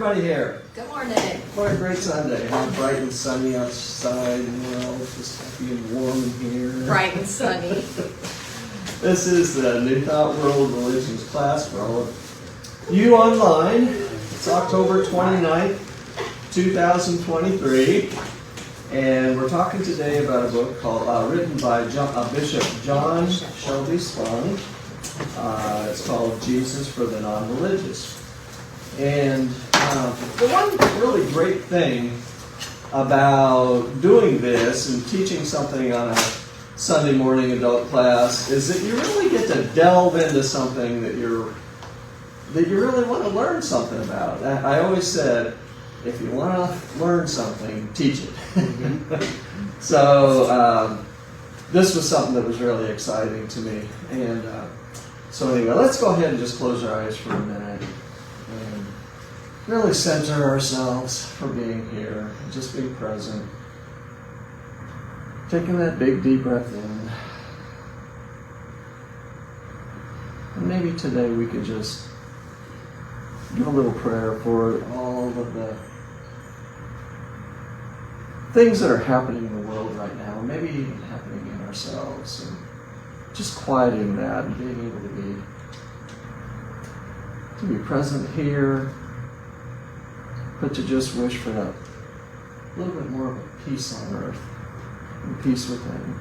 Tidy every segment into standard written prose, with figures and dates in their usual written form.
everybody here? Good morning. What a great Sunday. How bright and sunny outside, and we're all just happy and warm in here. Bright and sunny. This is the New Thought World Religions class for all of you online. It's October 29th, 2023. And we're talking today about a book called written by Bishop John Shelby Spong. It's called Jesus for the Nonreligious. And the one really great thing about doing this and teaching something on a Sunday morning adult class is that you really get to delve into something that you really want to learn something about. I always said, if you want to learn something, teach it. So this was something that was really exciting to me. And so anyway, let's go ahead and just close our eyes for a minute and really center ourselves for being here, just being present. Taking that big deep breath in. And maybe today we could just give a little prayer for all of the things that are happening in the world right now, maybe even happening in ourselves, and just quieting that and being able to be present here, but to just wish for that little bit more of a peace on earth and peace within.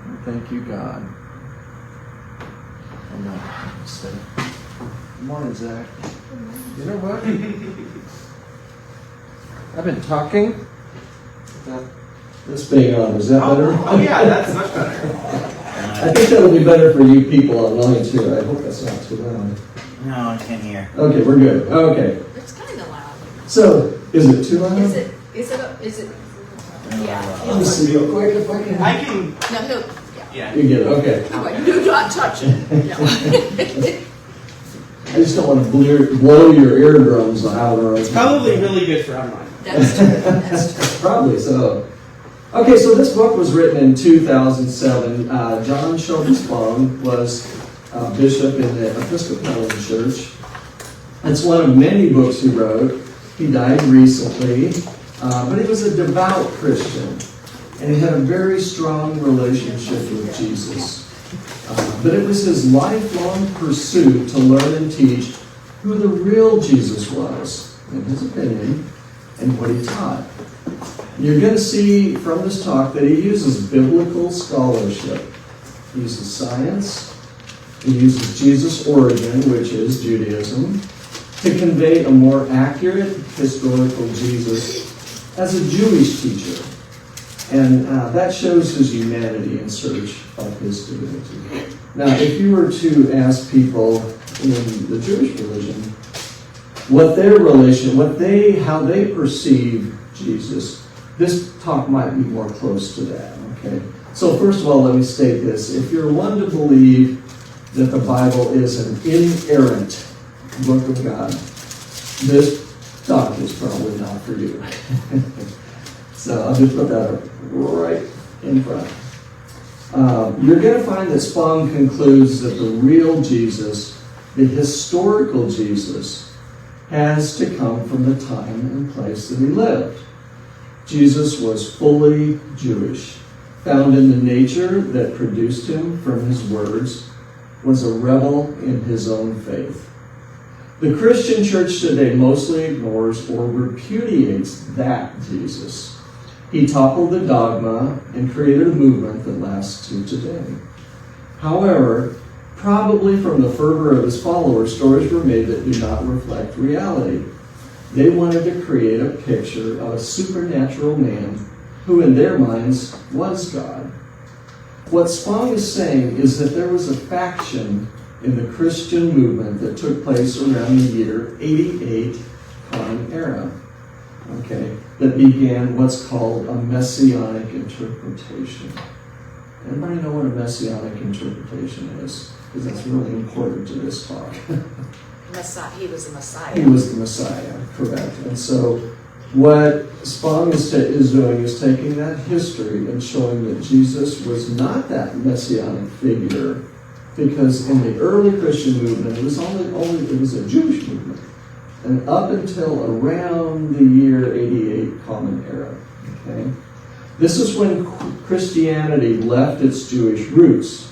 And thank you, God. I'm not say. Good morning, Zach. You know what? I've been talking. This being on, is that better? Oh yeah, that's much better. I think that'll be better for you people online too. I hope that's not too loud. No, I can't hear. Okay, we're good. Okay. It's kind of loud. So, is it too loud? Is it? Yeah. Let me see real quick if I can. I can. No, he'll. Yeah. You get it. Okay. Do not touch it. No. I just don't want to blow your eardrums out. Or It's probably really good for online. That's true. That's true. Probably so. Okay, so this book was written in 2007. John Shelby Spong was a bishop in the Episcopalian Church. It's one of many books he wrote. He died recently, but he was a devout Christian, and he had a very strong relationship with Jesus. But it was his lifelong pursuit to learn and teach who the real Jesus was, in his opinion, and what he taught. You're going to see from this talk that he uses biblical scholarship. He uses science. He uses Jesus' origin, which is Judaism, to convey a more accurate historical Jesus as a Jewish teacher. And that shows his humanity in search of his divinity. Now, if you were to ask people in the Jewish religion what their relation, how they perceive Jesus, this talk might be more close to that. Okay. So first of all, let me state this: if you're one to believe that the Bible is an inerrant book of God, this talk is probably not for you. So I'll just put that up right in front. You're going to find that Spong concludes that the real Jesus, the historical Jesus, has to come from the time and place that he lived. Jesus was fully Jewish, found in the nature that produced him from his words, was a rebel in his own faith. The Christian church today mostly ignores or repudiates that Jesus. He toppled the dogma and created a movement that lasts to today. However, probably from the fervor of his followers, stories were made that do not reflect reality. They wanted to create a picture of a supernatural man who in their minds was God. What Spong is saying is that there was a faction in the Christian movement that took place around the year 88 Common Era, okay, that began what's called a messianic interpretation. Anybody know what a messianic interpretation is? Because that's really important to this talk. He was the Messiah. He was the Messiah, correct. And so what Spong is doing is taking that history and showing that Jesus was not that messianic figure because in the early Christian movement, it was a Jewish movement, and up until around the year 88 Common Era. Okay, this is when Christianity left its Jewish roots.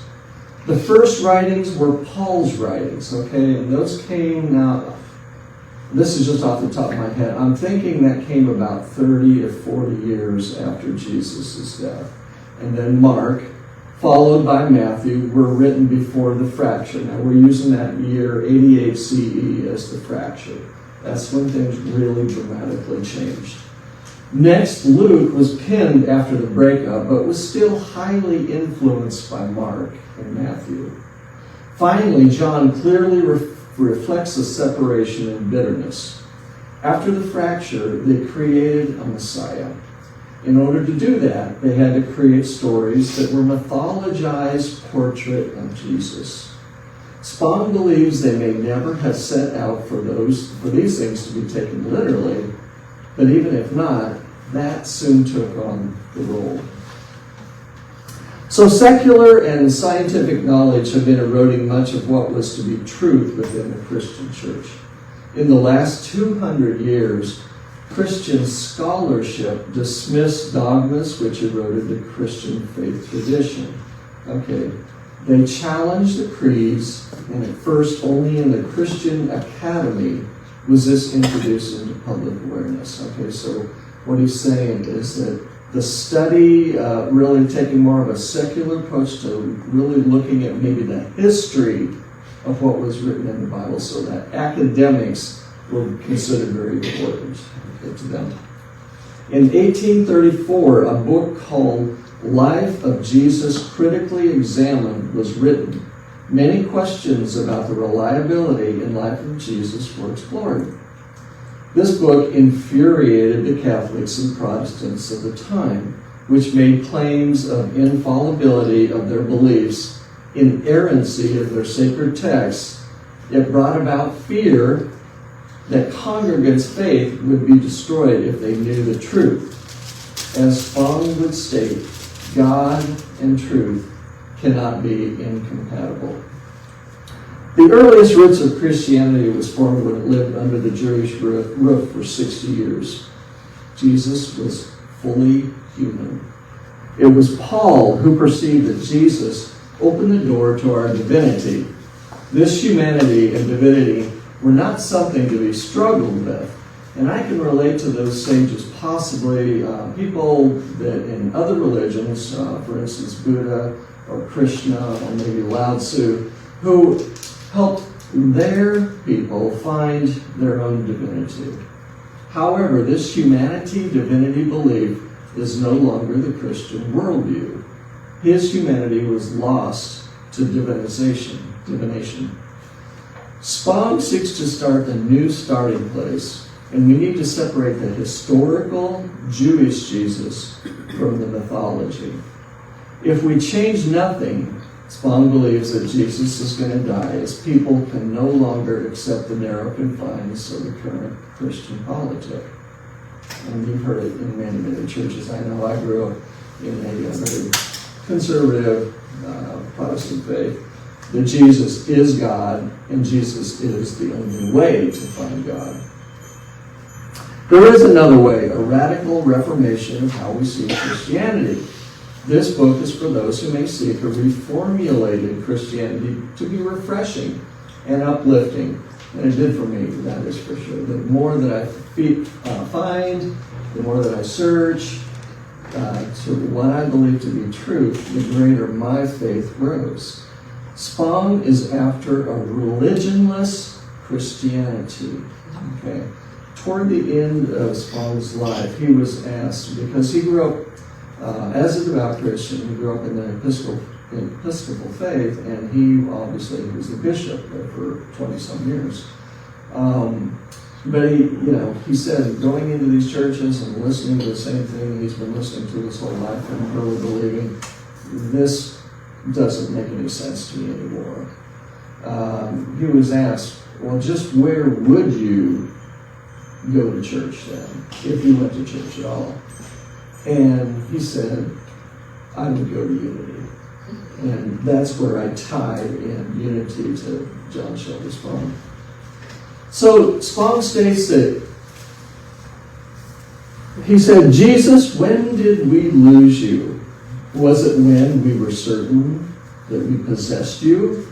The first writings were Paul's writings. Okay, and those came now. This is just off the top of my head. I'm thinking that came about 30 or 40 years after Jesus' death. And then Mark, followed by Matthew, were written before the fracture. Now we're using that year 88 CE as the fracture. That's when things really dramatically changed. Next, Luke was penned after the breakup, but was still highly influenced by Mark and Matthew. Finally, John clearly reflects the separation and bitterness. After the fracture, they created a Messiah. In order to do that, they had to create stories that were mythologized portrait of Jesus. Spong believes they may never have set out for these things to be taken literally, but even if not, that soon took on the role. So secular and scientific knowledge have been eroding much of what was to be truth within the Christian church. In the last 200 years, Christian scholarship dismissed dogmas which eroded the Christian faith tradition. Okay, they challenged the creeds, and at first only in the Christian academy was this introduced into public awareness. Okay, so what he's saying is that the study, really taking more of a secular approach to really looking at maybe the history of what was written in the Bible, so that academics were considered very important to them. In 1834, a book called Life of Jesus Critically Examined was written. Many questions about the reliability and life of Jesus were explored. This book infuriated the Catholics and Protestants of the time, which made claims of infallibility of their beliefs, inerrancy of their sacred texts. It brought about fear that congregants' faith would be destroyed if they knew the truth. As Spong would state, God and truth cannot be incompatible. The earliest roots of Christianity was formed when it lived under the Jewish roof for 60 years. Jesus was fully human. It was Paul who perceived that Jesus opened the door to our divinity. This humanity and divinity were not something to be struggled with. And I can relate to those sages, possibly people that in other religions, for instance, Buddha or Krishna or maybe Lao Tzu, who helped their people find their own divinity. However, this humanity-divinity belief is no longer the Christian worldview. His humanity was lost to divination. Spong seeks to start a new starting place, and we need to separate the historical Jewish Jesus from the mythology. If we change nothing, Spong believes that Jesus is going to die as people can no longer accept the narrow confines of the current Christian politic. And you've heard it in many, many churches. I know I grew up in a very conservative Protestant faith, that Jesus is God and Jesus is the only way to find God. There is another way, a radical reformation of how we see Christianity. This book is for those who may seek a reformulated Christianity to be refreshing and uplifting. And it did for me, that is for sure. The more that I find, the more that I search to what I believe to be truth, the greater my faith grows. Spong is after a religionless Christianity. Okay. Toward the end of Spong's life, he was asked, because he grew up as a devout Christian, he grew up in the Episcopal faith, and he obviously was the bishop for 20-some years. But he said, going into these churches and listening to the same thing he's been listening to his whole life and really believing, this doesn't make any sense to me anymore. He was asked, well, just where would you go to church then, if you went to church at all? And he said, I would go to Unity. And that's where I tie in Unity to John Shelby Spong. So Spong states that he said, Jesus, when did we lose you? Was it when we were certain that we possessed you?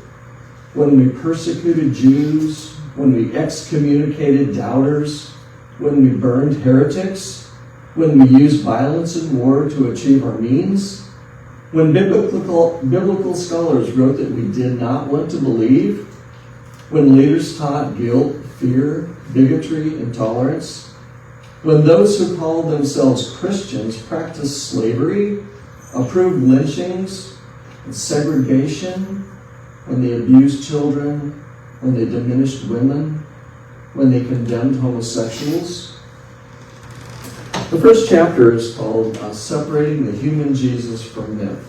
When we persecuted Jews? When we excommunicated doubters? When we burned heretics? When we used violence and war to achieve our means? When biblical scholars wrote that we did not want to believe? When leaders taught guilt, fear, bigotry, intolerance? When those who called themselves Christians practiced slavery, approved lynchings and segregation, when they abused children, when they diminished women, when they condemned homosexuals? The first chapter is called Separating the Human Jesus from Myth.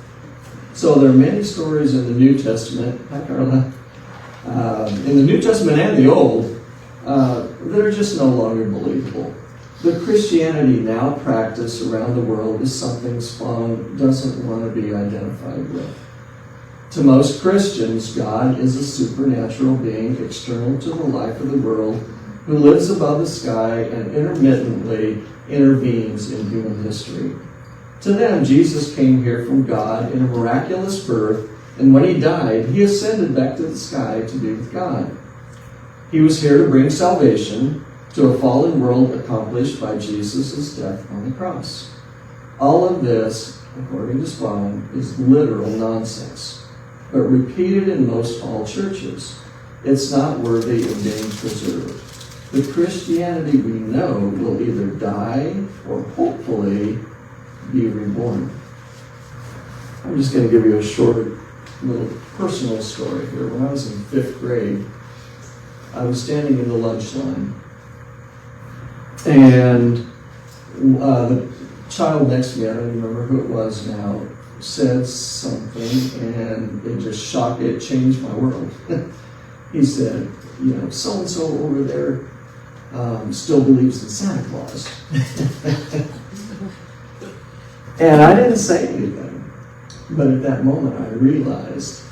So there are many stories in the New Testament, hi Carla, in the New Testament and the Old, that are just no longer believable. The Christianity now practiced around the world is something Spong doesn't want to be identified with. To most Christians, God is a supernatural being external to the life of the world who lives above the sky and intermittently intervenes in human history. To them, Jesus came here from God in a miraculous birth, and when he died, he ascended back to the sky to be with God. He was here to bring salvation to a fallen world accomplished by Jesus' death on the cross. All of this, according to Spong, is literal nonsense, but repeated in most all churches. It's not worthy of being preserved. The Christianity we know will either die or hopefully be reborn. I'm just going to give you a short little personal story here. When I was in 5th grade, I was standing in the lunch line, and the child next to me, I don't even remember who it was now, said something, and it changed my world. He said, so-and-so over there still believes in Santa Claus. And I didn't say anything, but at that moment I realized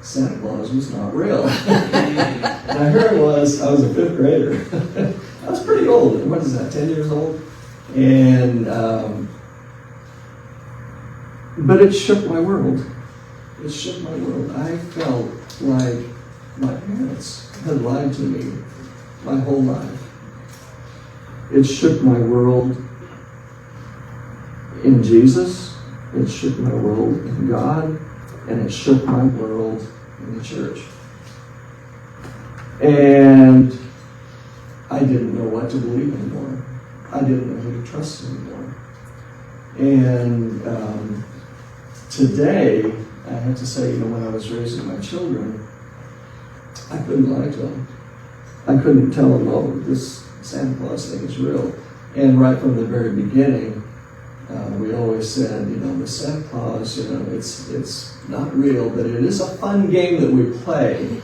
Santa Claus was not real. Now here I was a 5th grader. I was pretty old. What is that, 10 years old? And but it shook my world. It shook my world. I felt like my parents had lied to me my whole life. It shook my world in Jesus, it shook my world in God, and it shook my world in the church. And I didn't know what to believe anymore. I didn't know who to trust anymore. And today, I have to say, when I was raising my children, I couldn't lie to them. I couldn't tell them, oh, this Santa Claus thing is real. And right from the very beginning, we always said, the Santa Claus, it's not real, but it is a fun game that we play.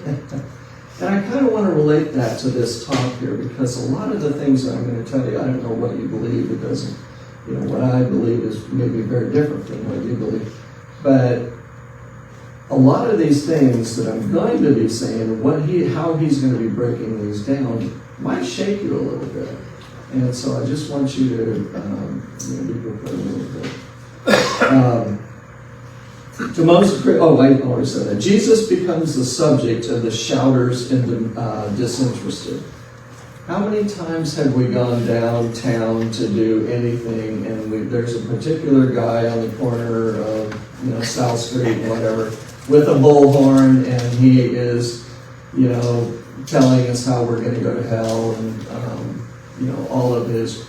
And I kind of want to relate that to this talk here, because a lot of the things that I'm going to tell you, I don't know what you believe. It doesn't, what I believe is maybe very different than what you believe. But a lot of these things that I'm going to be saying, how he's going to be breaking these down, might shake you a little bit. And so I just want you to be prepared a little bit. To most, I already said that. Jesus becomes the subject of the shouters and the disinterested. How many times have we gone downtown to do anything, and there's a particular guy on the corner of South Street, whatever, with a bullhorn, and he is, telling us how we're going to go to hell, and all of his,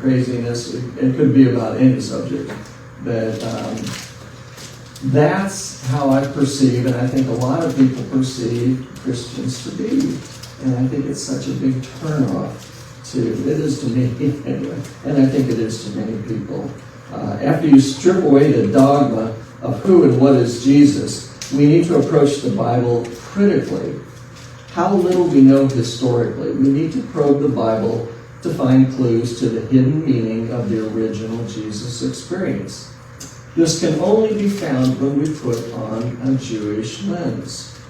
craziness. It could be about any subject, but that's how I perceive, and I think a lot of people perceive Christians to be. And I think it's such a big turnoff it is to me anyway, and I think it is to many people. After you strip away the dogma of who and what is Jesus, we need to approach the Bible critically. How little we know historically. We need to probe the Bible to find clues to the hidden meaning of the original Jesus experience. This can only be found when we put on a Jewish lens.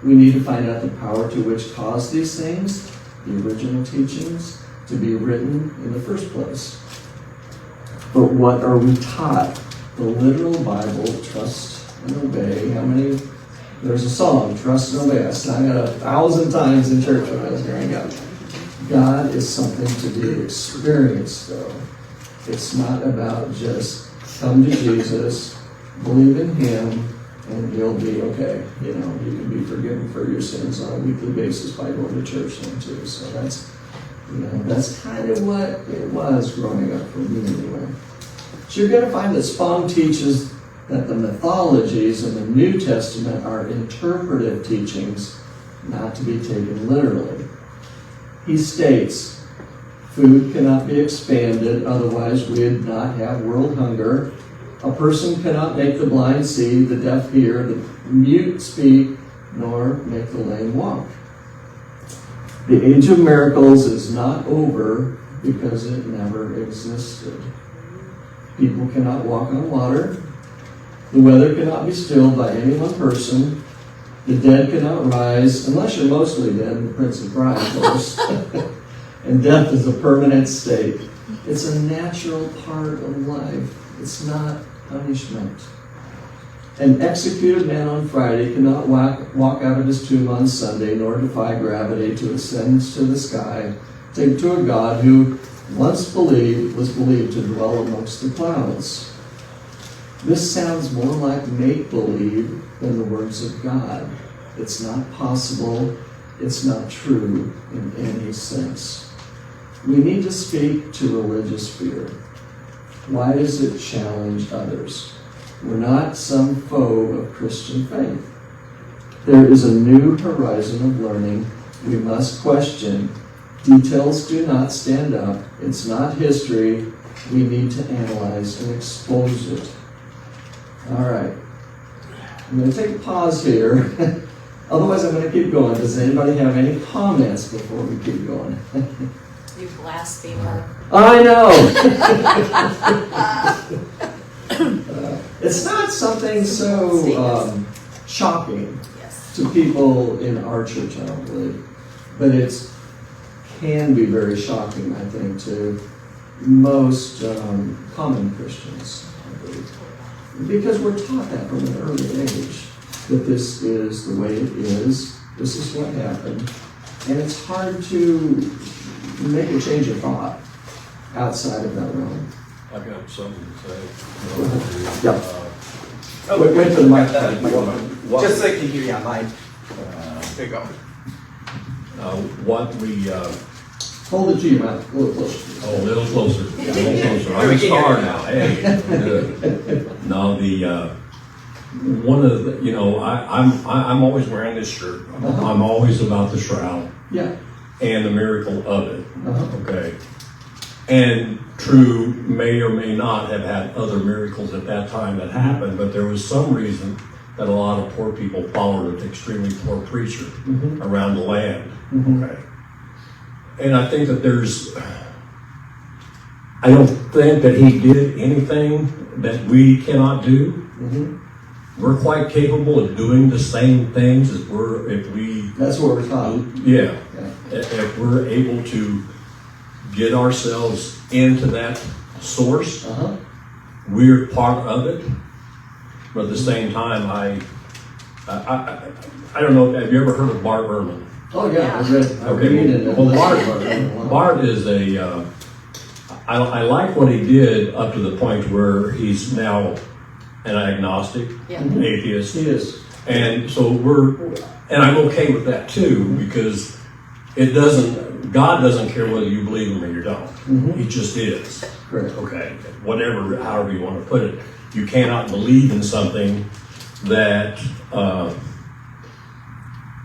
We need to find out the power to which caused these things, the original teachings, to be written in the first place. But what are we taught? The literal Bible, trust and obey. How many? There's a song, trust and obey. I sang it 1,000 times in church when I was growing up. God is something to be experienced, though. It's not about just come to Jesus, believe in Him, and you'll be okay. You know, you can be forgiven for your sins on a weekly basis by going to church then too. So that's kind of what it was growing up for me anyway. So you're going to find that Spong teaches that the mythologies in the New Testament are interpretive teachings, not to be taken literally. He states, food cannot be expanded, otherwise we'd not have world hunger. A person cannot make the blind see, the deaf hear, the mute speak, nor make the lame walk. The age of miracles is not over because it never existed. People cannot walk on water. The weather cannot be stilled by any one person. The dead cannot rise, unless you're mostly dead, and the Prince of Pride, of course. And death is a permanent state. It's a natural part of life. It's not punishment. An executed man on Friday cannot walk out of his tomb on Sunday, nor defy gravity to ascend to the sky, to a God who once was believed to dwell amongst the clouds. This sounds more like make-believe than the words of God. It's not possible. It's not true in any sense. We need to speak to religious fear. Why does it challenge others? We're not some foe of Christian faith. There is a new horizon of learning we must question. Details do not stand up. It's not history. We need to analyze and expose it. All right. I'm going to take a pause here. Otherwise, I'm going to keep going. Does anybody have any comments before we keep going? You blasphemer. I know. It's not something so shocking to people in our church, I don't believe. But it can be very shocking, I think, to most common Christians, I believe. Because we're taught that from an early age, that this is the way it is, this is what happened, and it's hard to make a change of thought outside of that realm. I've got something to say. Yeah. Wait for the mic. Just so I can hear you online. There you go. What we Hold it to your mouth, a little closer. a little closer. A little closer. I'm a star now. Hey, good. No, one of the, I'm always wearing this shirt. I'm always about the shroud. Yeah. And the miracle of it. Uh-huh. Okay. And true, may or may not have had other miracles at that time that happened, but there was some reason that a lot of poor people followed an extremely poor preacher around the land. Okay. And I think that I don't think that he did anything that we cannot do. We're quite capable of doing the same things as That's what we're taught. Yeah. If we're able to get ourselves into that source, we're part of it. But at the same time, I don't know, have you ever heard of Bart Ehrman? Oh yeah, I read it. Well, Bart is I like what he did up to the point where he's now an agnostic, atheist. He is. And so and I'm okay with that too, because God doesn't care whether you believe him or you don't. He just is. Correct. Okay. However you want to put it. You cannot believe in something that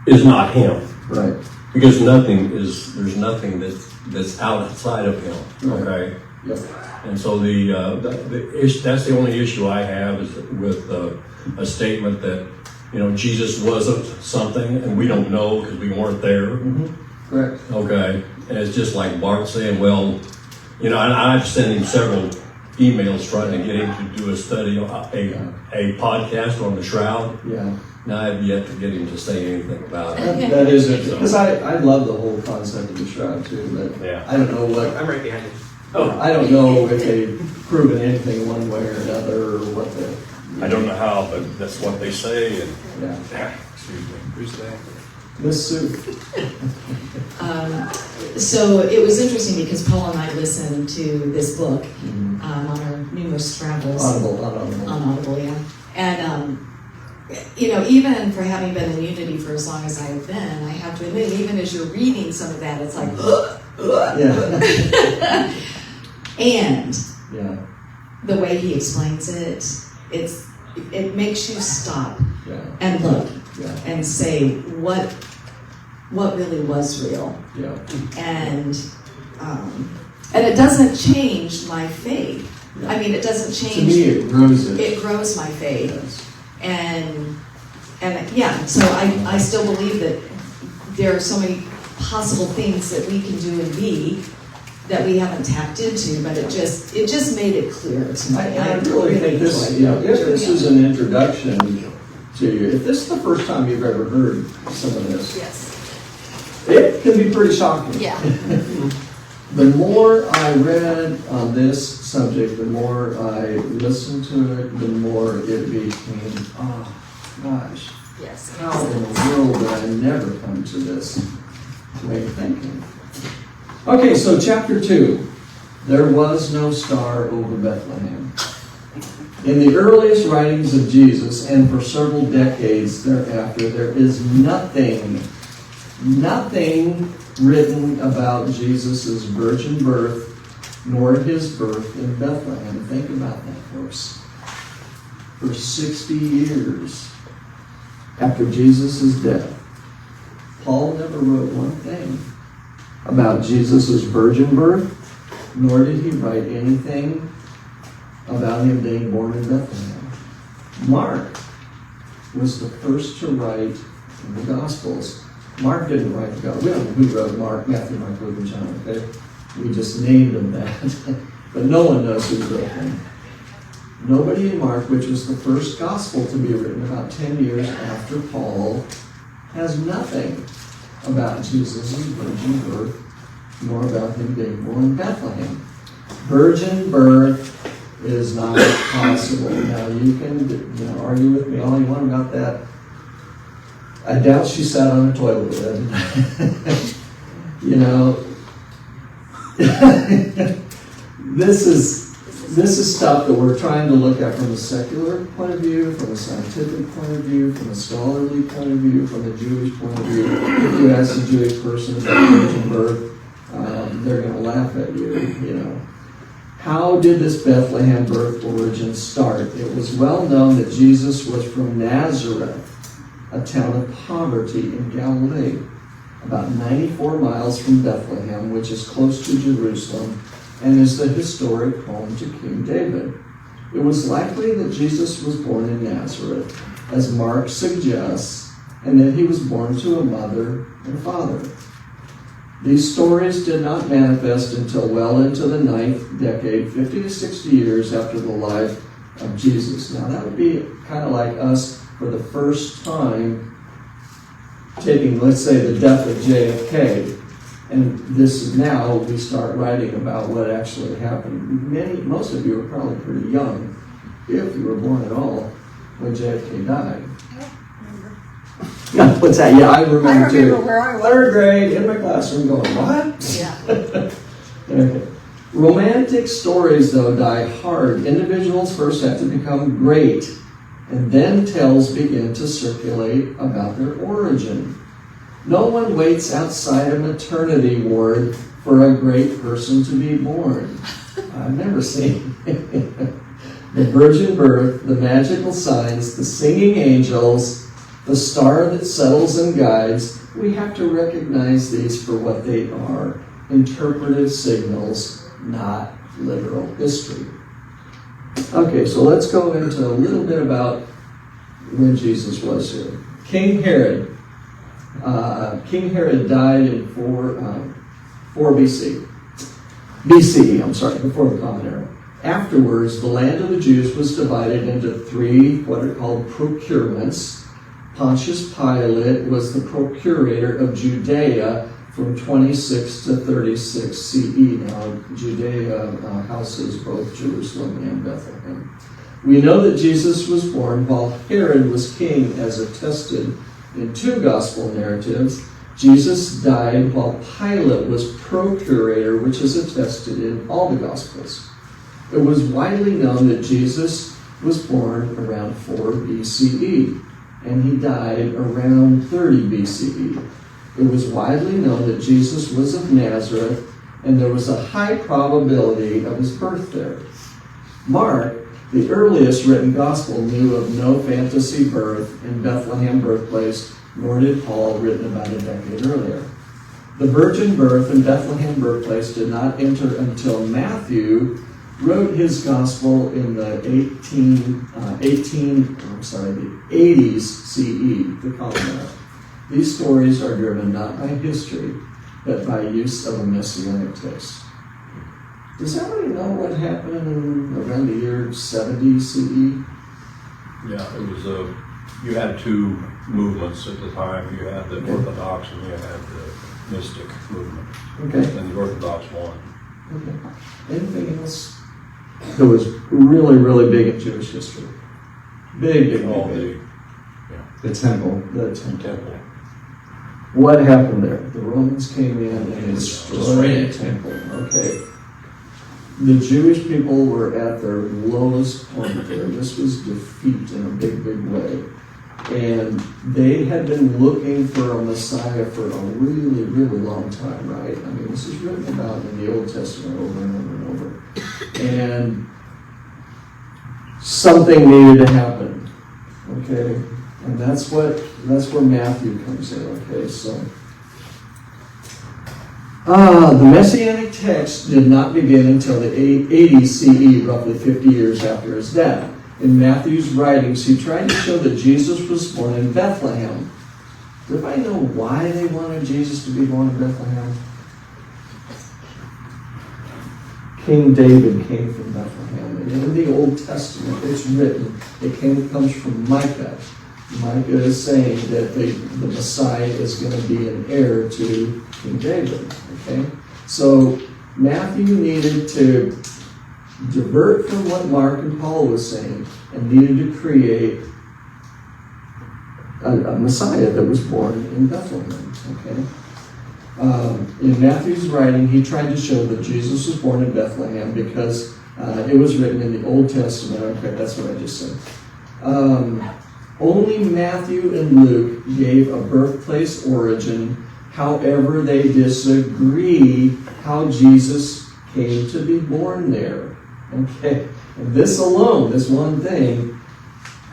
is not him. Right. Because there's nothing that's outside of him. Okay. Yep. And so that's the only issue I have is with a statement that Jesus wasn't something and we don't know because we weren't there. Correct. Okay. And it's just like Bart saying, well, and I've sent him several emails trying to get him to do a study, a podcast on the shroud. Yeah. Now I've yet to get him to say anything about it. That is it. Because I love the whole concept of the shroud too, but Yeah. I don't know what, I'm right behind you. I don't know if they've proven anything one way or another or what the. I don't know how, but that's what they say. And Yeah. excuse me. Who's that? Miss Sue. So it was interesting because Paul and I listened to this book Mhm. on our numerous travels. Audible. On Audible, yeah. And, even for having been in Unity for as long as I have been, I have to admit, even as you're reading some of that, it's like, Yeah. and Yeah. the way he explains it, it makes you stop Yeah. and look Yeah. and say what really was real. Yeah. And it doesn't change my faith. I mean, it doesn't To change. me, it grows it. It grows my faith, Yes. and yeah. So I still believe that there are so many possible things that we can do and be that we haven't tapped into, but it just made it clear to me. I really think this, if this is an introduction to you, if this is the first time you've ever heard some of this, Yes. it can be pretty shocking. Yeah. The more I read on this subject, the more I listened to it, the more it became, oh gosh, Yes. how in the world did I never come to this way of thinking? Okay, so chapter 2. There was no star over Bethlehem. In the earliest writings of Jesus, and for several decades thereafter, there is nothing written about Jesus' virgin birth, nor his birth in Bethlehem. Think about that, folks. For 60 years after Jesus' death, Paul never wrote one thing about Jesus' virgin birth, nor did he write anything about him being born in Bethlehem. Mark was the first to write in the Gospels. Mark didn't write the Gospels. We don't know who wrote Mark, Matthew, Mark, Luke, and John, okay? We just named them that. But no one knows who wrote them. Nobody in Mark, which was the first Gospel to be written about 10 years after Paul, has nothing about Jesus' virgin birth, nor about him being born in Bethlehem. Virgin birth is not possible. Now, you can argue with me all you want about that. I doubt she sat on a toilet bed. This is stuff that we're trying to look at from a secular point of view, from a scientific point of view, from a scholarly point of view, from a Jewish point of view. If you ask a Jewish person about virgin birth, they're going to laugh at you. How did this Bethlehem birth origin start? It was well known that Jesus was from Nazareth, a town of poverty in Galilee, about 94 miles from Bethlehem, which is close to Jerusalem, and is the historic home to King David. It was likely that Jesus was born in Nazareth, as Mark suggests, and that he was born to a mother and father. These stories did not manifest until well into the 9th decade, 50 to 60 years after the life of Jesus. Now that would be kind of like us for the first time taking, let's say, the death of JFK. And this is now we start writing about what actually happened. Most of you are probably pretty young, if you were born at all, when JFK died. Yeah, what's that? Yeah, I remember too. Where I was. 3rd grade in my classroom going, what? Yeah. Okay. Romantic stories, though, die hard. Individuals first have to become great, and then tales begin to circulate about their origin. No one waits outside a maternity ward for a great person to be born. I've never seen the virgin birth, the magical signs, the singing angels, the star that settles and guides. We have to recognize these for what they are, interpretive signals, not literal history. Okay, so let's go into a little bit about when Jesus was here. King Herod. King Herod died in 4 BC. BCE, before the Common Era. Afterwards, the land of the Jews was divided into three what are called procurements. Pontius Pilate was the procurator of Judea from 26 to 36 CE. Now, Judea houses both Jerusalem and Bethlehem. We know that Jesus was born while Herod was king, as attested in two gospel narratives. Jesus died while Pilate was procurator, which is attested in all the gospels. It was widely known that Jesus was born around 4 BCE, and he died around 30 BCE. It was widely known that Jesus was of Nazareth, and there was a high probability of his birth there. Mark, the earliest written gospel, knew of no fantasy birth in Bethlehem birthplace, nor did Paul, written about a decade earlier. The virgin birth and Bethlehem birthplace did not enter until Matthew wrote his gospel in the 80s CE, the column. These stories are driven not by history, but by use of a messianic text. Does anybody know what happened around the year 70 CE? Yeah, it was you had two movements at the time. You had the Orthodox and you had the mystic movement. Okay. And the Orthodox won. Okay. Anything else that was really, really big in Jewish history? Big. The temple. The temple. What happened there? The Romans came in and destroyed the temple. Okay. The Jewish people were at their lowest point there. This was defeat in a big, big way. And they had been looking for a Messiah for a really, really long time, right? I mean, this is written about in the Old Testament over and over and over. And something needed to happen, okay? And that's where Matthew comes in, okay? So, the Messianic text did not begin until the 80 CE, roughly 50 years after his death. In Matthew's writings, he tried to show that Jesus was born in Bethlehem. Does anybody know why they wanted Jesus to be born in Bethlehem? King David came from Bethlehem. And in the Old Testament, it's written, it comes from Micah. Micah is saying that the Messiah is going to be an heir to King David. Okay? So Matthew needed to divert from what Mark and Paul was saying and needed to create a Messiah that was born in Bethlehem. Okay? In Matthew's writing, he tried to show that Jesus was born in Bethlehem because it was written in the Old Testament. Okay, that's what I just said. Only Matthew and Luke gave a birthplace origin. However, they disagree how Jesus came to be born there. Okay, and this alone, this one thing,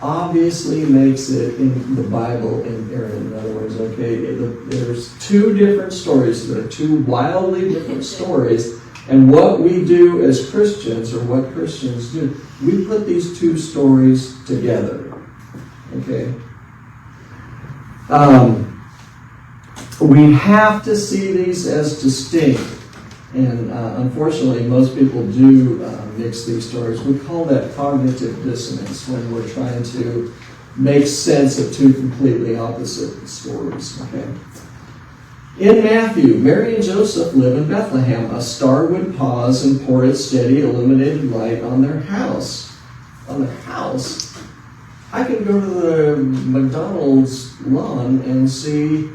obviously makes it in the Bible inerrant. In other words, okay, there's two different stories. There are two wildly different stories. And what we do as Christians, or what Christians do, we put these two stories together. Okay? We have to see these as distinct. And unfortunately, most people do mix these stories. We call that cognitive dissonance when we're trying to make sense of two completely opposite stories. Okay? In Matthew, Mary and Joseph live in Bethlehem. A star would pause and pour its steady illuminated light on their house. On their house? I can go to the McDonald's lawn and see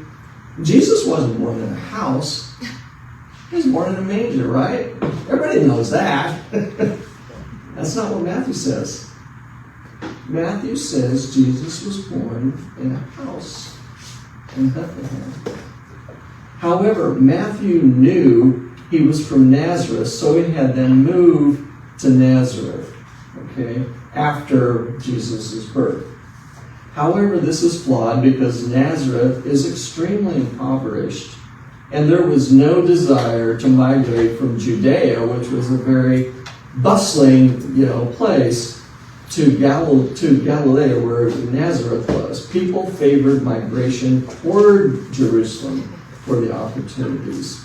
Jesus wasn't born in a house. He was born in a manger, right? Everybody knows that. That's not what Matthew says. Matthew says Jesus was born in a house in Bethlehem. However, Matthew knew he was from Nazareth, so he had them move to Nazareth, okay, after Jesus' birth. However, this is flawed because Nazareth is extremely impoverished, and there was no desire to migrate from Judea, which was a very bustling, place, to Galilee, where Nazareth was. People favored migration toward Jerusalem for the opportunities.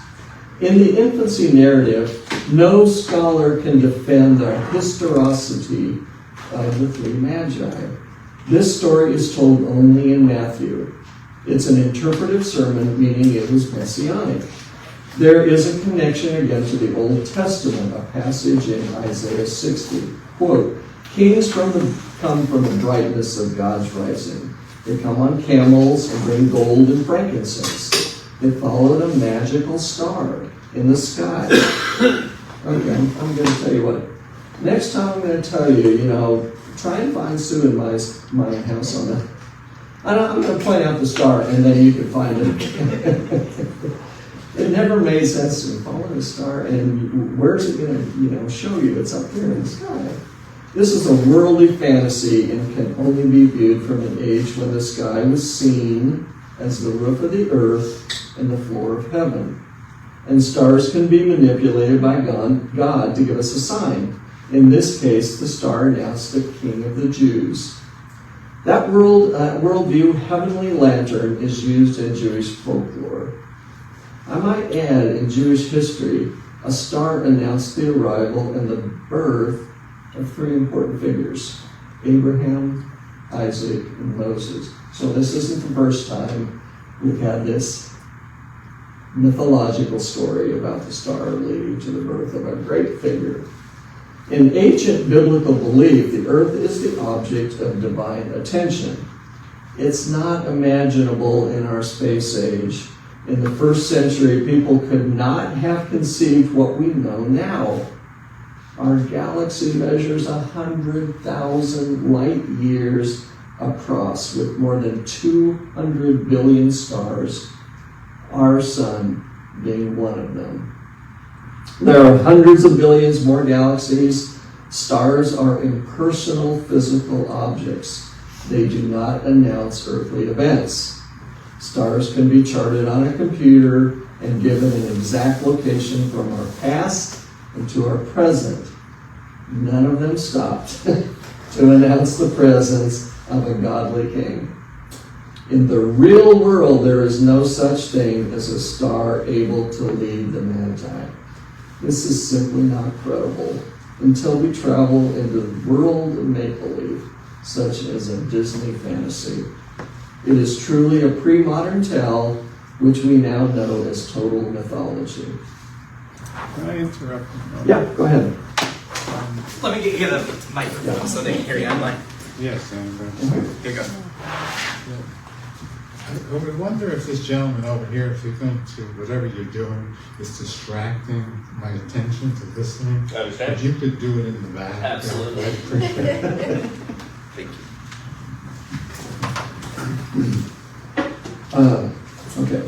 In the infancy narrative, no scholar can defend the historicity of the three magi. This story is told only in Matthew. It's an interpretive sermon, meaning it was messianic. There is a connection again to the Old Testament, a passage in Isaiah 60. Quote, "Kings come from the brightness of God's rising. They come on camels and bring gold and frankincense. They followed a magical star in the sky." Okay, I'm going to tell you what. Next time I'm going to tell you, try and find Sue and my house on that. I'm going to point out the star, and then you can find it. It never made sense to me. Follow the star, and where's it going to, show you? It's up here in the sky. This is a worldly fantasy and can only be viewed from an age when the sky was seen as the roof of the earth and the floor of heaven. And stars can be manipulated by God to give us a sign. In this case, the star announced the King of the Jews. That worldview, heavenly lantern, is used in Jewish folklore. I might add, in Jewish history, a star announced the arrival and the birth of three important figures: Abraham, Isaac, and Moses. So this isn't the first time we've had this mythological story about the star leading to the birth of a great figure. In ancient biblical belief, the earth is the object of divine attention. It's not imaginable in our space age. In the first century, people could not have conceived what we know now. Our galaxy measures 100,000 light years across, with more than 200 billion stars, our sun being one of them. There are hundreds of billions more galaxies. Stars are impersonal physical objects. They do not announce earthly events. Stars can be charted on a computer and given an exact location from our past and to our present. None of them stopped to announce the presence of a godly king. In the real world, there is no such thing as a star able to lead the Magi. This is simply not credible until we travel into the world of make-believe, such as a Disney fantasy. It is truly a pre-modern tale, which we now know as total mythology. Can I interrupt? Yeah, go ahead. Let me get you the microphone so they can hear you online. Yes, and Here you go. I would wonder if this gentleman over here, if you think to whatever you're doing is distracting my attention to listening. I understand. If you could do it in the back. Absolutely. I'd appreciate it. Thank you. Okay.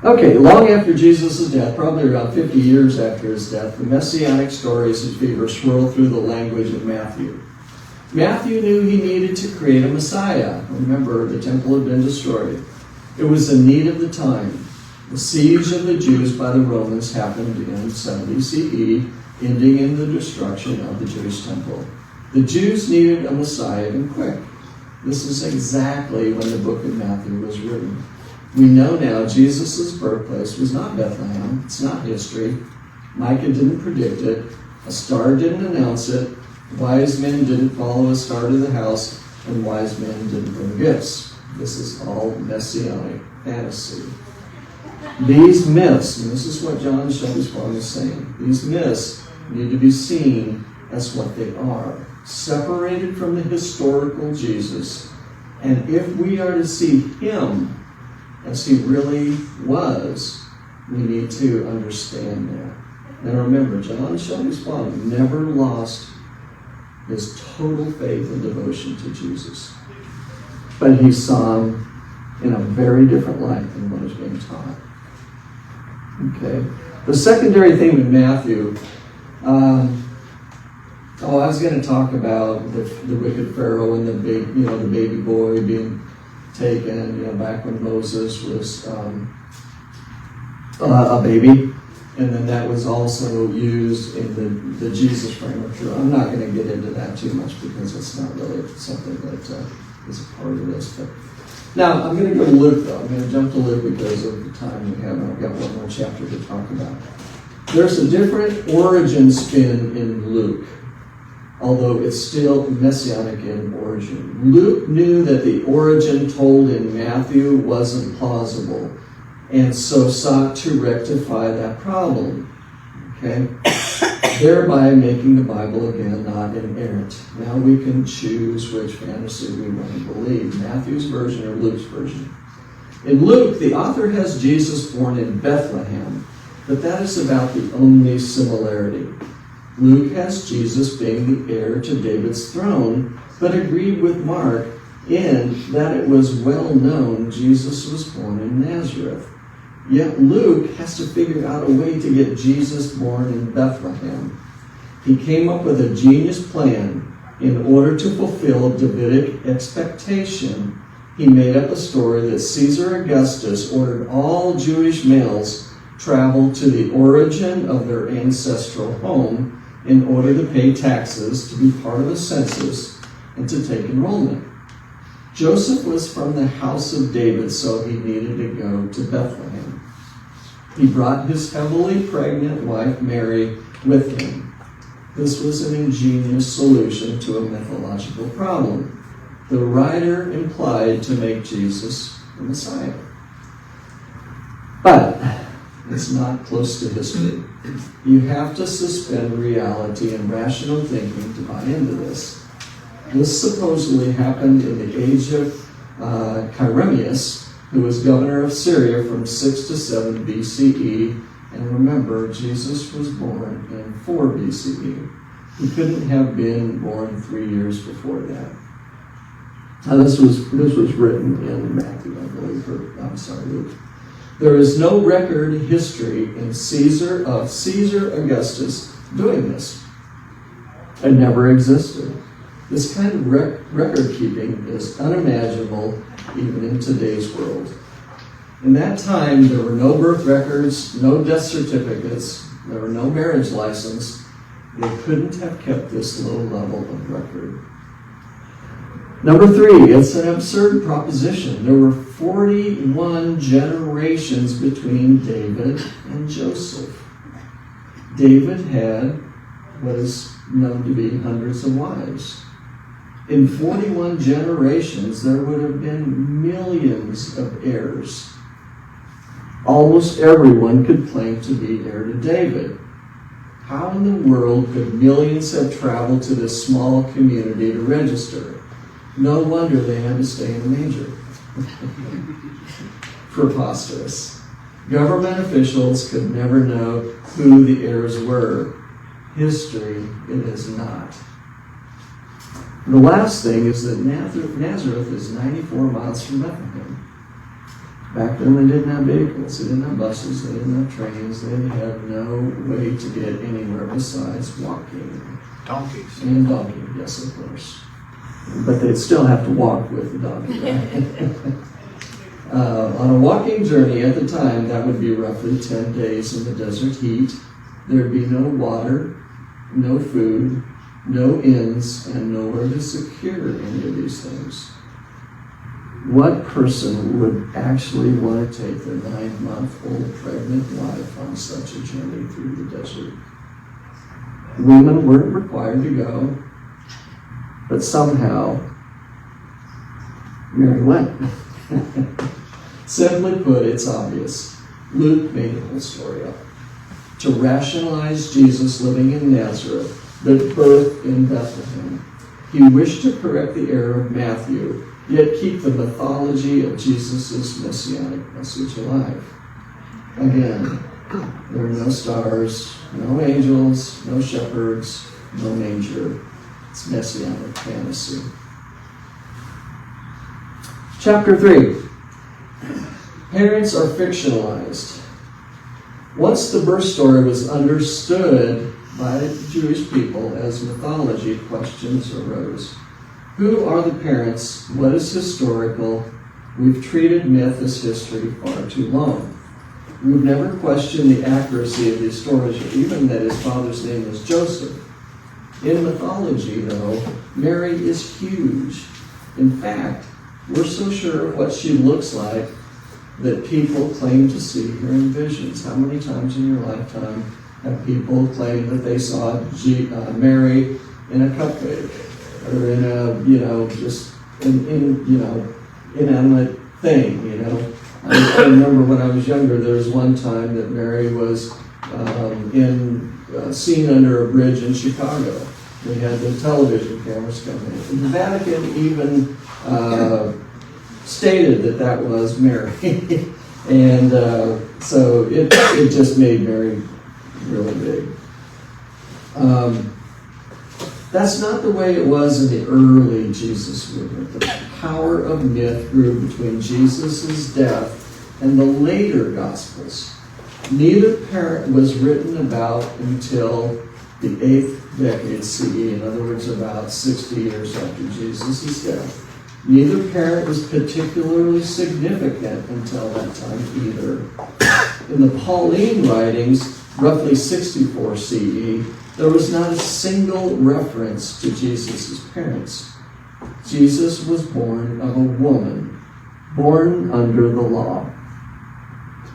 Okay, long after Jesus' death, probably around 50 years after his death, the messianic stories of fever swirled through the language of Matthew. Matthew knew he needed to create a Messiah. Remember, the temple had been destroyed. It was the need of the time. The siege of the Jews by the Romans happened in 70 CE, ending in the destruction of the Jewish temple. The Jews needed a Messiah and quick. This is exactly when the book of Matthew was written. We know now Jesus' birthplace was not Bethlehem. It's not history. Micah didn't predict it. A star didn't announce it. Wise men didn't follow a star to the house, and wise men didn't bring gifts. This is all messianic fantasy. These myths, and this is what John Shelby-Spong is saying, these myths need to be seen as what they are, separated from the historical Jesus. And if we are to see him as he really was, we need to understand that. Now remember, John Shelby-Spong never lost his total faith and devotion to Jesus. But he saw him in a very different light than what is being taught. Okay. The secondary theme in Matthew, I was going to talk about the wicked Pharaoh and the baby boy being taken, back when Moses was a baby, and then that was also used in the Jesus framework. I'm not going to get into that too much because it's not really something that is a part of this. But Now, I'm going to go to Luke, though. I'm going to jump to Luke because of the time we have, and I've got one more chapter to talk about. There's a different origin spin in Luke, although it's still messianic in origin. Luke knew that the origin told in Matthew wasn't plausible, and so sought to rectify that problem. Okay? Thereby making the Bible again not inerrant. Now we can choose which fantasy we want to believe, Matthew's version or Luke's version. In Luke, the author has Jesus born in Bethlehem, but that is about the only similarity. Luke has Jesus being the heir to David's throne, but agreed with Mark in that it was well known Jesus was born in Nazareth. Yet Luke has to figure out a way to get Jesus born in Bethlehem. He came up with a genius plan. In order to fulfill Davidic expectation, he made up a story that Caesar Augustus ordered all Jewish males travel to the origin of their ancestral home in order to pay taxes, to be part of a census, and to take enrollment. Joseph was from the house of David, so he needed to go to Bethlehem. He brought his heavily pregnant wife Mary with him. This was an ingenious solution to a mythological problem. The writer implied to make Jesus the Messiah. But it's not close to history. You have to suspend reality and rational thinking to buy into this. This supposedly happened in the age of Quirinius, who was governor of Syria from 6 to 7 BCE. And remember, Jesus was born in 4 BCE. He couldn't have been born 3 years before that. Now, this was written in Matthew, I believe, Luke. There is no record history in Caesar Augustus doing this. It never existed. This kind of record keeping is unimaginable even in today's world. In that time, there were no birth records, no death certificates, there were no marriage license. They couldn't have kept this low level of record. Number 3, it's an absurd proposition. There were 41 generations between David and Joseph. David had what is known to be hundreds of wives. In 41 generations, there would have been millions of heirs. Almost everyone could claim to be heir to David. How in the world could millions have traveled to this small community to register? No wonder they had to stay in a manger. Preposterous. Government officials could never know who the heirs were. History, it is not. The last thing is that Nazareth is 94 miles from Bethlehem. Back then they didn't have vehicles, they didn't have buses, they didn't have trains, they had no way to get anywhere besides walking. Donkeys. And donkey, yes, of course. But they'd still have to walk with the donkey, right? On a walking journey at the time, that would be roughly 10 days in the desert heat. There'd be no water, no food, no inns, and nowhere to secure any of these things. What person would actually want to take their 9-month-old pregnant wife on such a journey through the desert? Women weren't required to go, but somehow Mary went. Simply put, it's obvious. Luke made the whole story up to rationalize Jesus living in Nazareth, but birth in Bethlehem. He wished to correct the error of Matthew, yet keep the mythology of Jesus' messianic message alive. Again, there are no stars, no angels, no shepherds, no manger. It's messianic fantasy. Chapter 3. Parents are fictionalized. Once the birth story was understood by Jewish people as mythology, questions arose. Who are the parents? What is historical? We've treated myth as history far too long. We've never questioned the accuracy of these stories, or even that his father's name was Joseph. In mythology, though, Mary is huge. In fact, We're so sure of what she looks like that people claim to see her in visions. How many times in your lifetime have people claimed that they saw Mary in a cupcake or in a, just inanimate thing, I remember when I was younger, there was one time that Mary was seen under a bridge in Chicago. We had the television cameras come in. The Vatican even stated that was Mary. And so it just made Mary really big. That's not the way it was in the early Jesus movement. The power of myth grew between Jesus' death and the later Gospels. Neither parent was written about until the 8th decade CE, in other words, about 60 years after Jesus' death. Neither parent was particularly significant until that time either. In the Pauline writings, roughly 64 CE, there was not a single reference to Jesus' parents. Jesus was born of a woman, born under the law.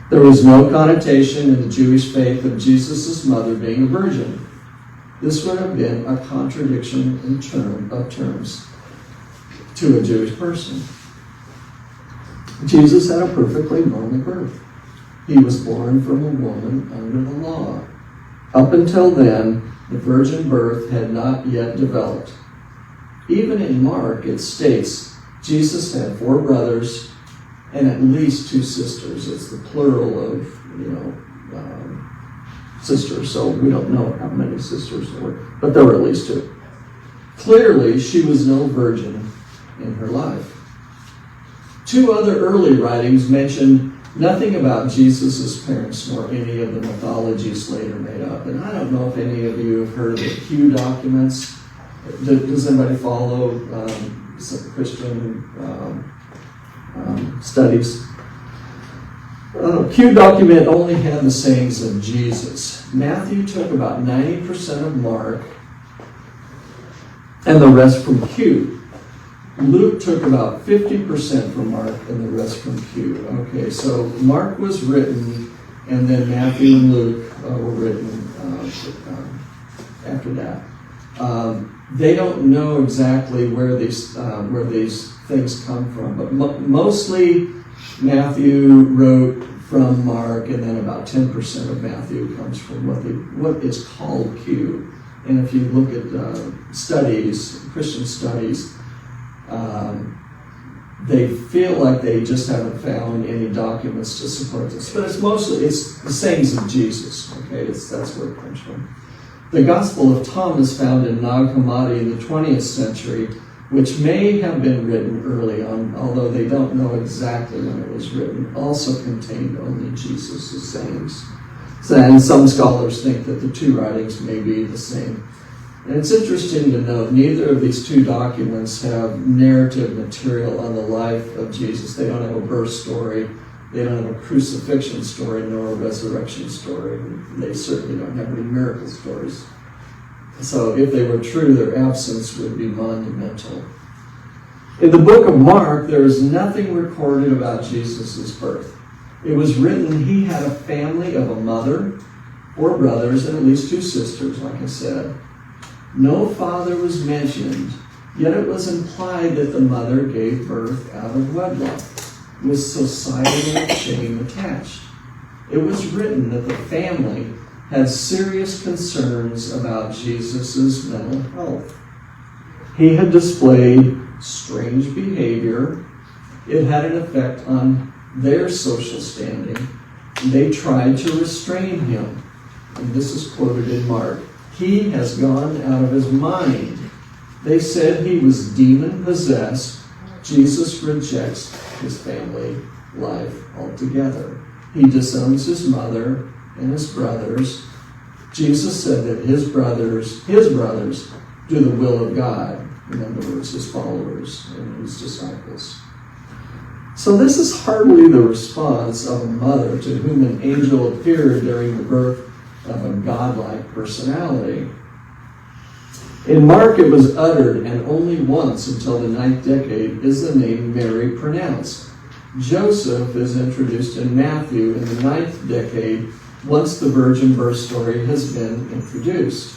There was no connotation in the Jewish faith of Jesus' mother being a virgin. This would have been a contradiction of terms to a Jewish person. Jesus had a perfectly normal birth. He was born from a woman under the law. Up until then, the virgin birth had not yet developed. Even in Mark, it states Jesus had 4 brothers and at least 2 sisters. It's the plural of, sisters, so we don't know how many sisters there were, but there were at least 2. Clearly, she was no virgin in her life. 2 other early writings mentioned nothing about Jesus' parents nor any of the mythologies later made up. And I don't know if any of you have heard of the Q documents. Does anybody follow some Christian studies? Q document only had the sayings of Jesus. Matthew took about 90% of Mark and the rest from Q. Luke took about 50% from Mark and the rest from Q. Okay, so Mark was written, and then Matthew and Luke were written after that. They don't know exactly where these things come from, but mostly Matthew wrote from Mark, and then about 10% of Matthew comes from what is called Q. And if you look at studies, Christian studies, they feel like they just haven't found any documents to support this. But it's the sayings of Jesus, okay? That's where it comes from. The Gospel of Thomas, found in Nag Hammadi in the 20th century, which may have been written early on, although they don't know exactly when it was written, also contained only Jesus' sayings. And some scholars think that the 2 writings may be the same. And it's interesting to note, neither of these 2 documents have narrative material on the life of Jesus. They don't have a birth story. They don't have a crucifixion story, nor a resurrection story. They certainly don't have any miracle stories. So if they were true, their absence would be monumental. In the book of Mark, there is nothing recorded about Jesus' birth. It was written he had a family of a mother, 4 brothers, and at least 2 sisters, like I said. No father was mentioned, yet it was implied that the mother gave birth out of wedlock, with societal shame attached. It was written that the family had serious concerns about Jesus' mental health. He had displayed strange behavior. It had an effect on their social standing. They tried to restrain him. And this is quoted in Mark. He has gone out of his mind. They said he was demon-possessed. Jesus rejects his family life altogether. He disowns his mother and his brothers. Jesus said that his brothers do the will of God. In other words, his followers and his disciples. So this is hardly the response of a mother to whom an angel appeared during the birth of a godlike personality. In Mark, it was uttered, and only once until the 9th decade is the name Mary pronounced. Joseph is introduced in Matthew in the 9th decade, once the virgin birth story has been introduced.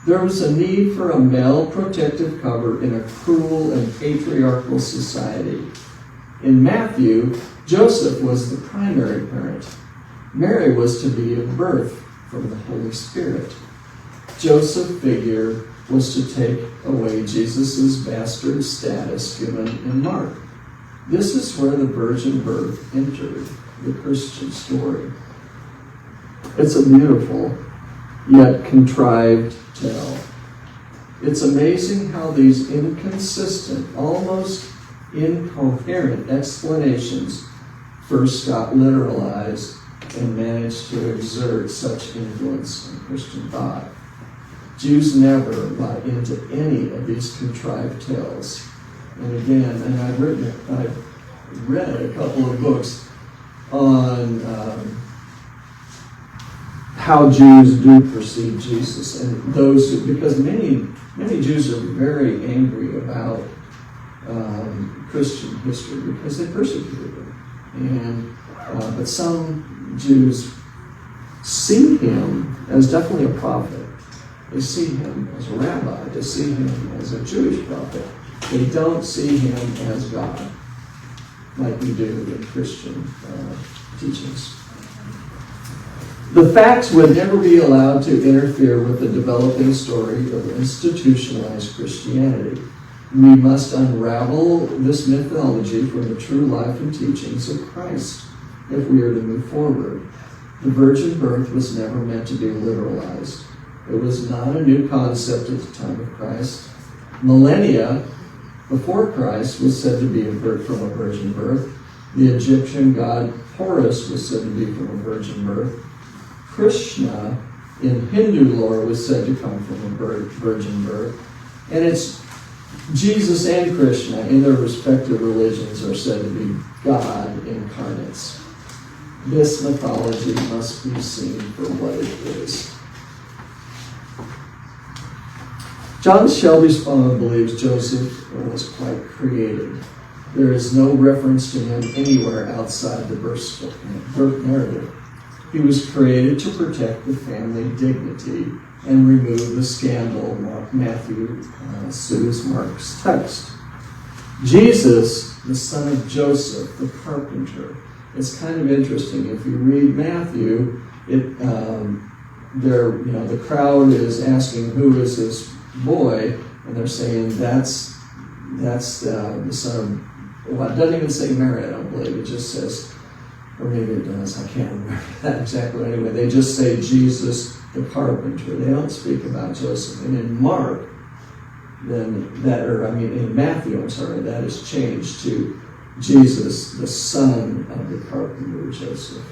There was a need for a male protective cover in a cruel and patriarchal society. In Matthew, Joseph was the primary parent. Mary was to be of birth from the Holy Spirit. Joseph's figure was to take away Jesus' bastard status given in Mark. This is where the virgin birth entered the Christian story. It's a beautiful yet contrived tale. It's amazing how these inconsistent, almost incoherent explanations first got literalized and managed to exert such influence on Christian thought. Jews never bought into any of these contrived tales. And again, and I've read a couple of books on how Jews do perceive Jesus, and those because many Jews are very angry about Christian history because they persecuted them, and but some Jews see him as definitely a prophet. They see him as a rabbi. They see him as a Jewish prophet. They don't see him as God, like we do in Christian teachings. The facts would never be allowed to interfere with the developing story of institutionalized Christianity. We must unravel this mythology from the true life and teachings of Christ if we are to move forward. The virgin birth was never meant to be literalized. It was not a new concept at the time of Christ. Millennia before Christ was said to be from a virgin birth. The Egyptian god Horus was said to be from a virgin birth. Krishna in Hindu lore was said to come from a virgin birth. And it's Jesus and Krishna in their respective religions are said to be God incarnates. This mythology must be seen for what it is. John Shelby Spong believes Joseph was quite created. There is no reference to him anywhere outside the birth narrative. He was created to protect the family dignity and remove the scandal Matthew sues Mark's text. Jesus, the son of Joseph, the carpenter. It's kind of interesting. If you read Matthew, the crowd is asking who is this boy, and they're saying that's the son of. Well, it doesn't even say Mary, I don't believe. It just says, or maybe it does. I can't remember that exactly. Anyway, they just say Jesus the carpenter. They don't speak about Joseph. And in Mark, in Matthew, that is changed to Jesus, the son of the carpenter Joseph.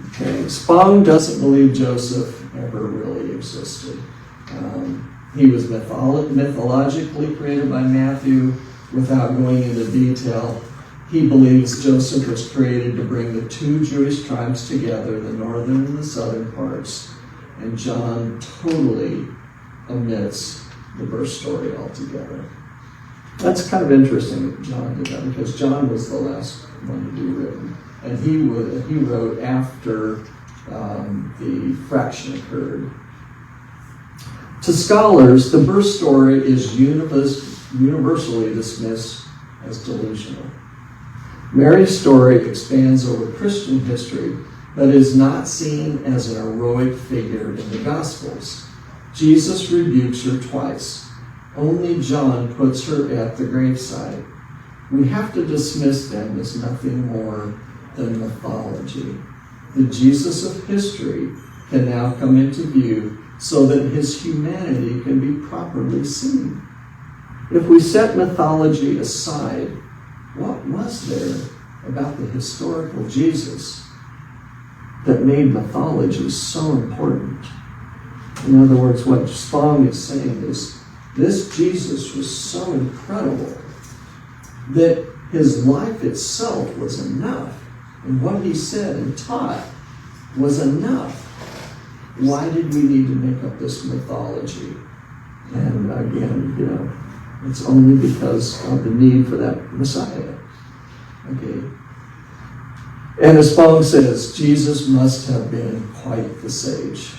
Okay, Spong doesn't believe Joseph ever really existed. He was mythologically created by Matthew without going into detail. He believes Joseph was created to bring the two Jewish tribes together, the northern and the southern parts, and John totally omits the birth story altogether. That's kind of interesting that John did that, because John was the last one to be written, and he wrote after the fraction occurred. To scholars, the birth story is universally dismissed as delusional. Mary's story expands over Christian history, but is not seen as an heroic figure in the Gospels. Jesus rebukes her twice. Only John puts her at the graveside. We have to dismiss them as nothing more than mythology. The Jesus of history can now come into view so that his humanity can be properly seen. If we set mythology aside, what was there about the historical Jesus that made mythology so important? In other words, what Spong is saying is this Jesus was so incredible that his life itself was enough, and what he said and taught was enough. Why did we need to make up this mythology? And again, it's only because of the need for that Messiah. Okay. And as Spong says, Jesus must have been quite the sage.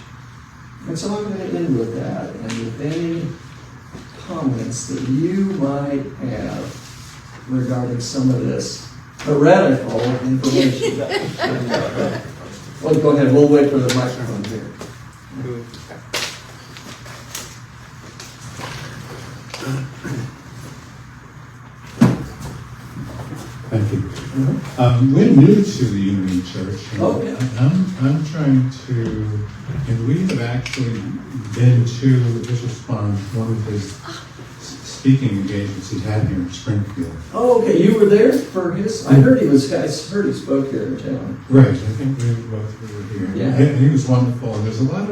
And so I'm going to end with that, and with any comments that you might have regarding some of this heretical information. Well, go ahead. We'll wait for the microphone here. Thank you. We're new to the Unity Church. And Oh, yeah. I'm trying to, and we have actually been to Bishop Spong, one of his speaking engagements he had here in Springfield. Oh, okay. You were there for his. I heard he spoke here in town. Right, I think we both were here. Yeah. And he was wonderful. And there's a lot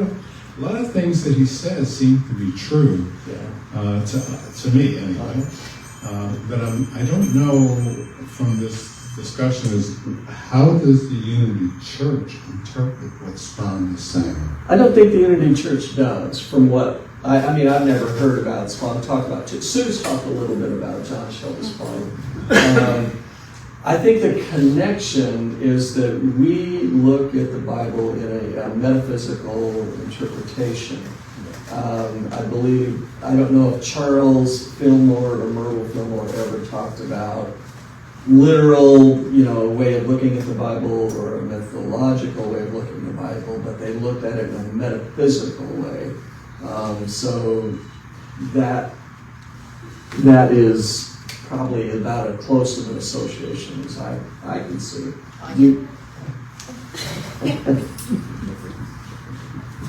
of things that he says seem to be true Yeah. to me anyway. But I don't know from this discussion is how does the Unity Church interpret what Spong is saying? I don't think the Unity Church does. From what I mean, I've never heard about Spong talk about it. Sue's talked a little bit about John Shelby Spong. I think the connection is that we look at the Bible in a metaphysical interpretation. I believe, I don't know if Charles Fillmore or Myrtle Fillmore ever talked about literal, way of looking at the Bible or a methodological way of looking at the Bible, but they looked at it in a metaphysical way. So that is probably about as close of an association as I can see.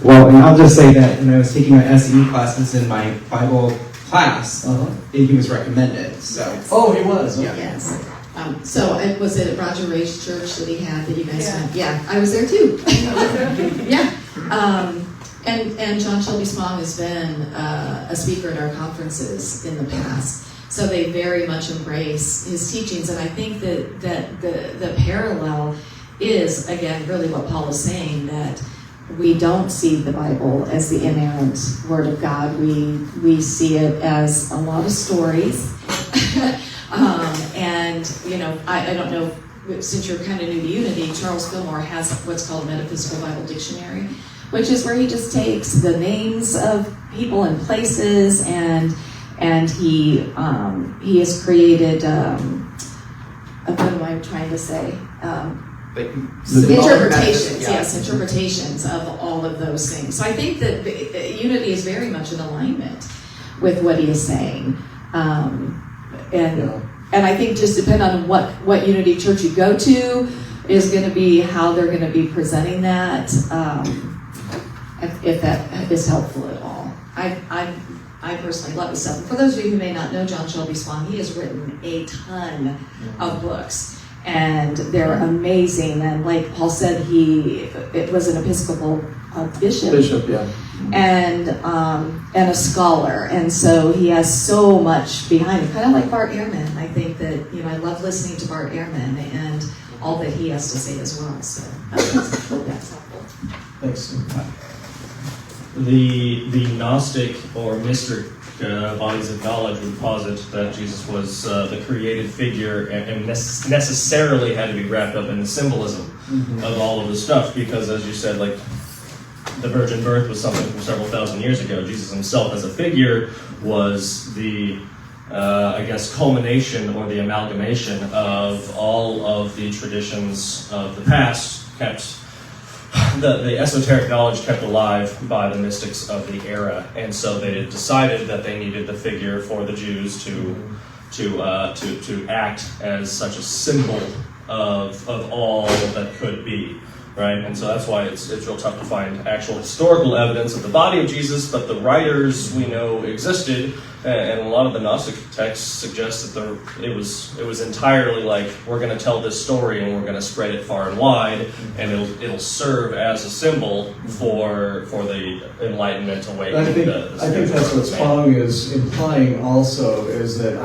Well, and I'll just say that when I was taking my SE classes in my Bible class, he was recommended. So. Oh, he was. Okay. Yes. So was it at Roger Ray's church that he had that you guys went? Yeah, I was there too. Yeah. And John Shelby Spong has been a speaker at our conferences in the past. So they very much embrace his teachings. And I think that the parallel is, again, really what Paul is saying, that we don't see the Bible as the inerrant Word of God. We see it as a lot of stories. I don't know, since you're kind of new to Unity, Charles Fillmore has what's called a Metaphysical Bible Dictionary, which is where he just takes the names of people and places, and he has created, what am I trying to say? Interpretations, yes, interpretations of all of those things. So I think that Unity is very much in alignment with what he is saying. And I think just depend on what Unity Church you go to is going to be how they're going to be presenting that, if that is helpful at all. I personally love his stuff. And for those of you who may not know John Shelby Spong, he has written a ton of books. And they're amazing. And like Paul said, it was an Episcopal bishop. Bishop, yeah. And a scholar. And so he has so much behind him, kind of like Bart Ehrman. I think that, I love listening to Bart Ehrman and all that he has to say as well. So I hope that's helpful. Thanks. The Gnostic or mystic bodies of knowledge would posit that Jesus was the created figure and necessarily had to be wrapped up in the symbolism of all of the stuff, because as you said, like the virgin birth was something from several thousand years ago. Jesus himself as a figure was the culmination or the amalgamation of all of the traditions of the past, kept the esoteric knowledge kept alive by the mystics of the era, and so they had decided that they needed the figure for the Jews to act as such a symbol of all that could be, right? And so that's why it's real tough to find actual historical evidence of the body of Jesus, but the writers we know existed, and a lot of the Gnostic texts suggest that it was entirely like, we're going to tell this story and we're going to spread it far and wide, and it'll serve as a symbol for the Enlightenment awakening. I think that's what Spong is implying also, is that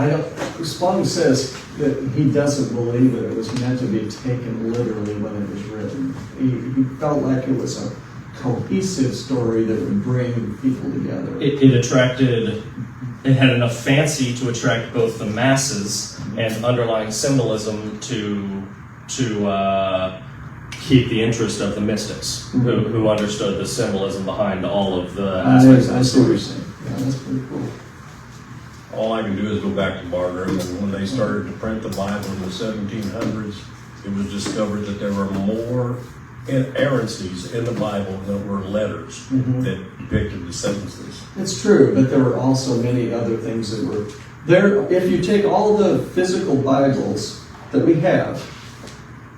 Spong says that he doesn't believe that it was meant to be taken literally when it was written. He felt like it was a cohesive story that would bring people together. It had enough fancy to attract both the masses and underlying symbolism to keep the interest of the mystics who understood the symbolism behind all of the aspects of the I see what you're story. saying. Yeah, that's pretty cool. All I can do is go back to Barnum, and when they started to print the Bible in the 1700s, it was discovered that there were more inerrancies in the Bible that were letters that depicted the sentences. It's true, but there were also many other things that were there. If you take all the physical Bibles that we have,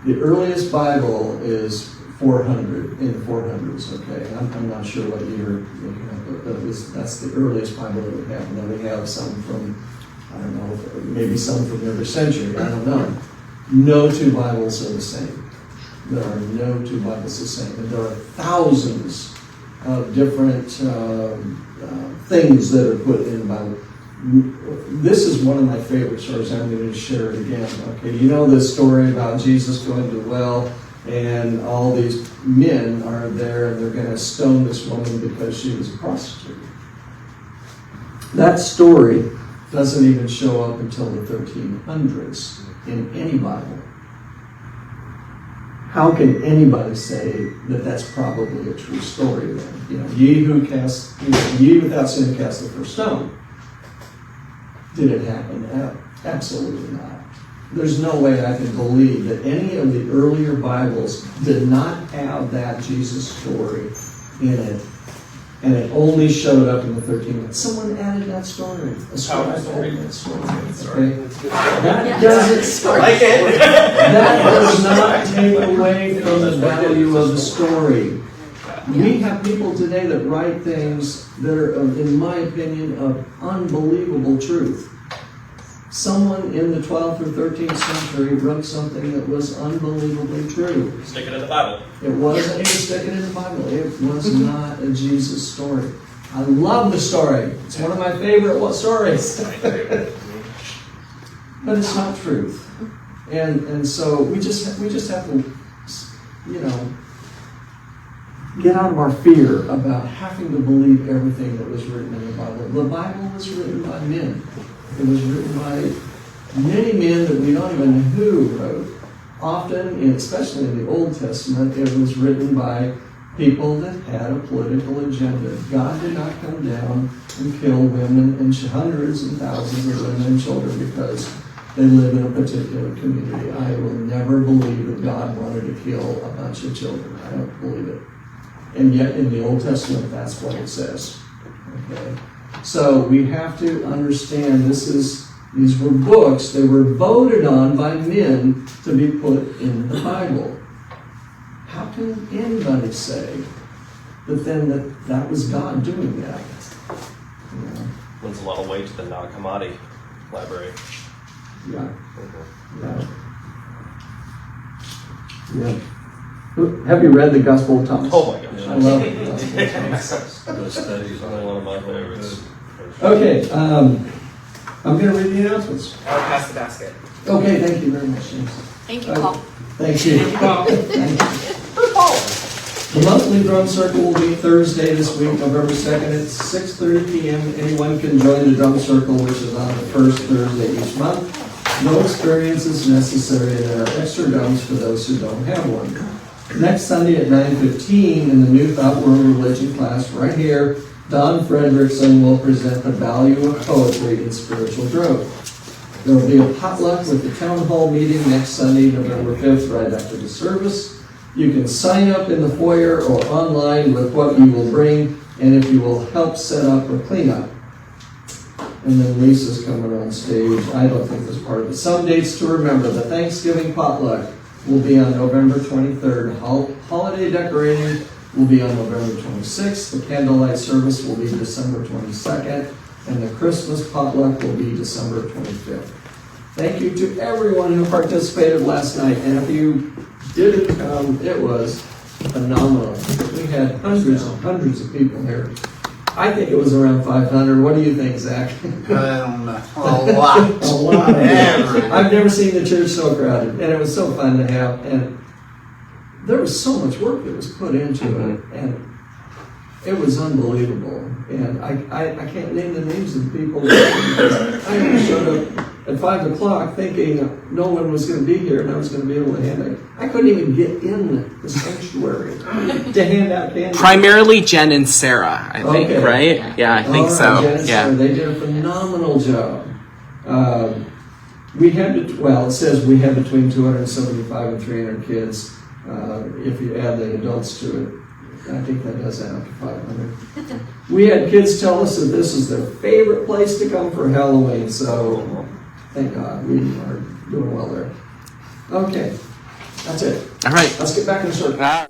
the earliest Bible is 400, in the 400s, okay? I'm not sure what year you have, but that's the earliest Bible that we have. And then we have some from, I don't know, maybe some from every century, I don't know. No two Bibles are the same. There are no two Bibles the same. And there are thousands of different things that are put in the Bible. This is one of my favorite stories. I'm going to share it again. Okay, you know this story about Jesus going to the well, and all these men are there, and they're going to stone this woman because she was a prostitute. That story doesn't even show up until the 1300s in any Bible. How can anybody say that that's probably a true story then? You know, ye without sin cast the first stone. Did it happen? Absolutely not. There's no way I can believe that any of the earlier Bibles did not have that Jesus story in it, and it only showed up in the 13th. Someone added that story. A scribe added that story. Okay? That doesn't. That does not take away from the value of the story. We have people today that write things that are, in my opinion, of unbelievable truth. Someone in the 12th or 13th century wrote something that was unbelievably true. Stick it in the Bible. It wasn't even sticking in the Bible. It was not a Jesus story. I love the story. It's one of my favorite stories. But it's not truth. And so we just have to, get out of our fear about having to believe everything that was written in the Bible. The Bible was written by men. It was written by many men that we don't even know who wrote. Often, especially in the Old Testament, it was written by people that had a political agenda. God did not come down and kill women and hundreds and thousands of women and children because they live in a particular community. I will never believe that God wanted to kill a bunch of children. I don't believe it. And yet in the Old Testament, that's what it says. Okay? So we have to understand these were books, they were voted on by men to be put in the Bible. How can anybody say that was God doing that? Lends a lot of weight to the Nag Hammadi library. Yeah. Have you read the Gospel of Thomas? Oh my gosh. I love the Gospel of Thomas. Those studies Only one of my favorites. Okay, I'm going to read the announcements. I'll pass the basket. Okay, thank you very much, James. Thank you, Paul. Thank you. Thank you. The monthly drum circle will be Thursday this week, November 2nd at 6:30 p.m. Anyone can join the drum circle, which is on the first Thursday each month. No experience is necessary, and there are extra drums for those who don't have one. Next Sunday at 9:15 in the New Thought World Religion class, right here, Don Fredrickson will present the value of poetry in spiritual growth. There will be a potluck with the town hall meeting next Sunday, November 5th, right after the service. You can sign up in the foyer or online with what you will bring, and if you will help set up or clean up. And then Lisa's coming on stage. I don't think that's part of it. Some dates to remember. The Thanksgiving potluck will be on November 23rd. Holiday decorating will be on November 26th. The candlelight service will be December 22nd. And the Christmas potluck will be December 25th. Thank you to everyone who participated last night. And if you didn't come, it was phenomenal. We had hundreds and hundreds of people here. I think it was around 500. What do you think, Zach? I don't know. A lot. A lot. Every- I've never seen the church so crowded, and it was so fun to have. And there was so much work that was put into it, and It was unbelievable, and I can't name the names of the people. Because I only showed up at 5 o'clock thinking no one was going to be here and I was going to be able to hand it. I couldn't even get in the sanctuary to hand out candy. Primarily Jen and Sarah, I think, Okay. right? Yeah, I think All right, so. Jen and Yeah. Sarah, they did a phenomenal job. We had, it says we had between 275 and 300 kids. If you add the adults to it, I think that does add up to 500. We had kids tell us that this is their favorite place to come for Halloween, so thank God we are doing well there. Okay, that's it. All right. Let's get back in the circle.